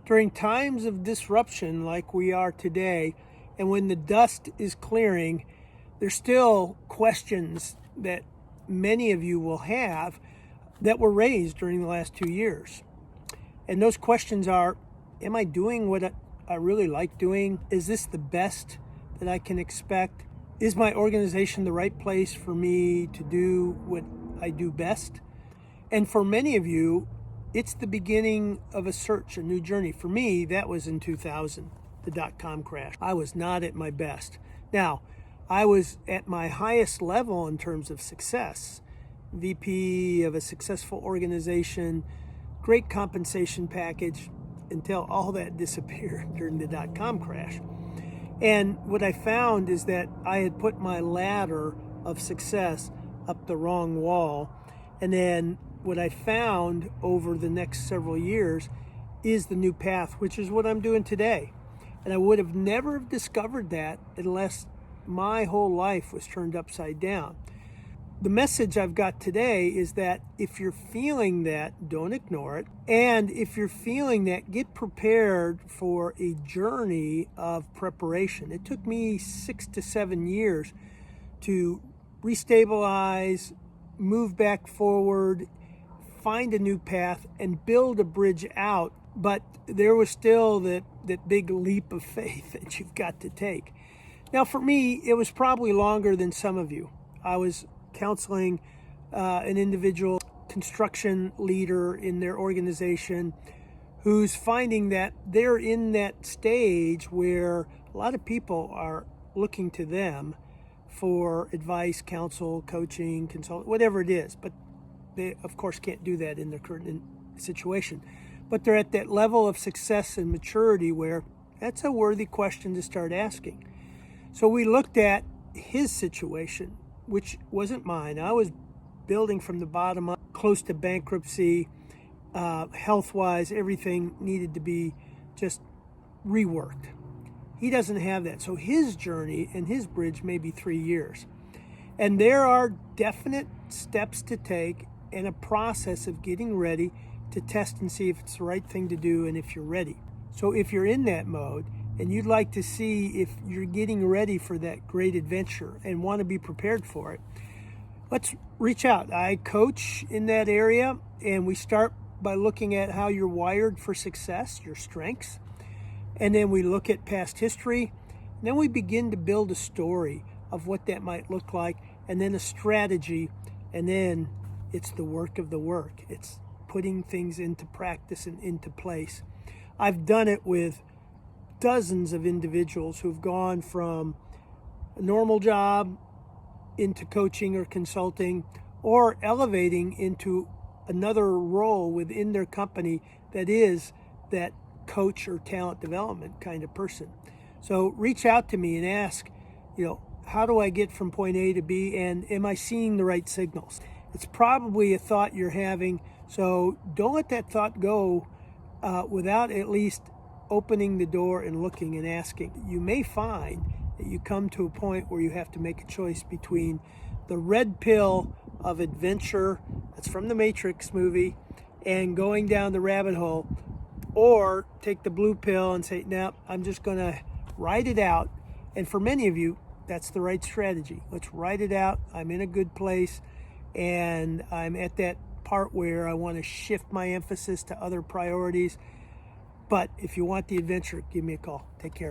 During times of disruption like we are today, and when the dust is clearing, there's still questions that many of you will have that were raised during the last 2 years. And those questions are, am I doing what I really like doing? Is this the best that I can expect? Is my organization the right place for me to do what I do best? And for many of you, it's the beginning of a search, a new journey. For me, that was in 2000, the dot-com crash. I was not at my best. Now, I was at my highest level in terms of success. VP of a successful organization, great compensation package, until all that disappeared during the dot-com crash. And what I found is that I had put my ladder of success up the wrong wall. And then what I found over the next several years is the new path, which is what I'm doing today. And I would have never discovered that unless my whole life was turned upside down. The message I've got today is that if you're feeling that, don't ignore it. And if you're feeling that, get prepared for a journey of preparation. It took me 6 to 7 years to restabilize, move back forward, find a new path, and build a bridge out. But there was still that big leap of faith that you've got to take. Now, for me, it was probably longer than some of you. I was counseling an individual construction leader in their organization who's finding that they're in that stage where a lot of people are looking to them for advice, counsel, coaching, consult, whatever it is. But they, of course, can't do that in their current situation. But they're at that level of success and maturity where that's a worthy question to start asking. So we looked at his situation, which wasn't mine. I was building from the bottom up, close to bankruptcy, health-wise, everything needed to be just reworked. He doesn't have that. So his journey and his bridge may be 3 years. And there are definite steps to take and a process of getting ready to test and see if it's the right thing to do and if you're ready. So if you're in that mode and you'd like to see if you're getting ready for that great adventure and want to be prepared for it, let's reach out. I coach in that area, and we start by looking at how you're wired for success, your strengths. And then we look at past history. And then we begin to build a story of what that might look like, and then a strategy. And then it's the work of the work. It's putting things into practice and into place. I've done it with dozens of individuals who've gone from a normal job into coaching or consulting, or elevating into another role within their company that is that coach or talent development kind of person. So reach out to me and ask, how do I get from point A to B, and am I seeing the right signals? It's probably a thought you're having, so don't let that thought go without at least opening the door and looking and asking. You may find that you come to a point where you have to make a choice between the red pill of adventure, that's from the Matrix movie, and going down the rabbit hole, or take the blue pill and say, no, I'm just going to ride it out. And for many of you, that's the right strategy. Let's ride it out. I'm in a good place, and I'm at that part where I want to shift my emphasis to other priorities. But if you want the adventure, give me a call. Take care.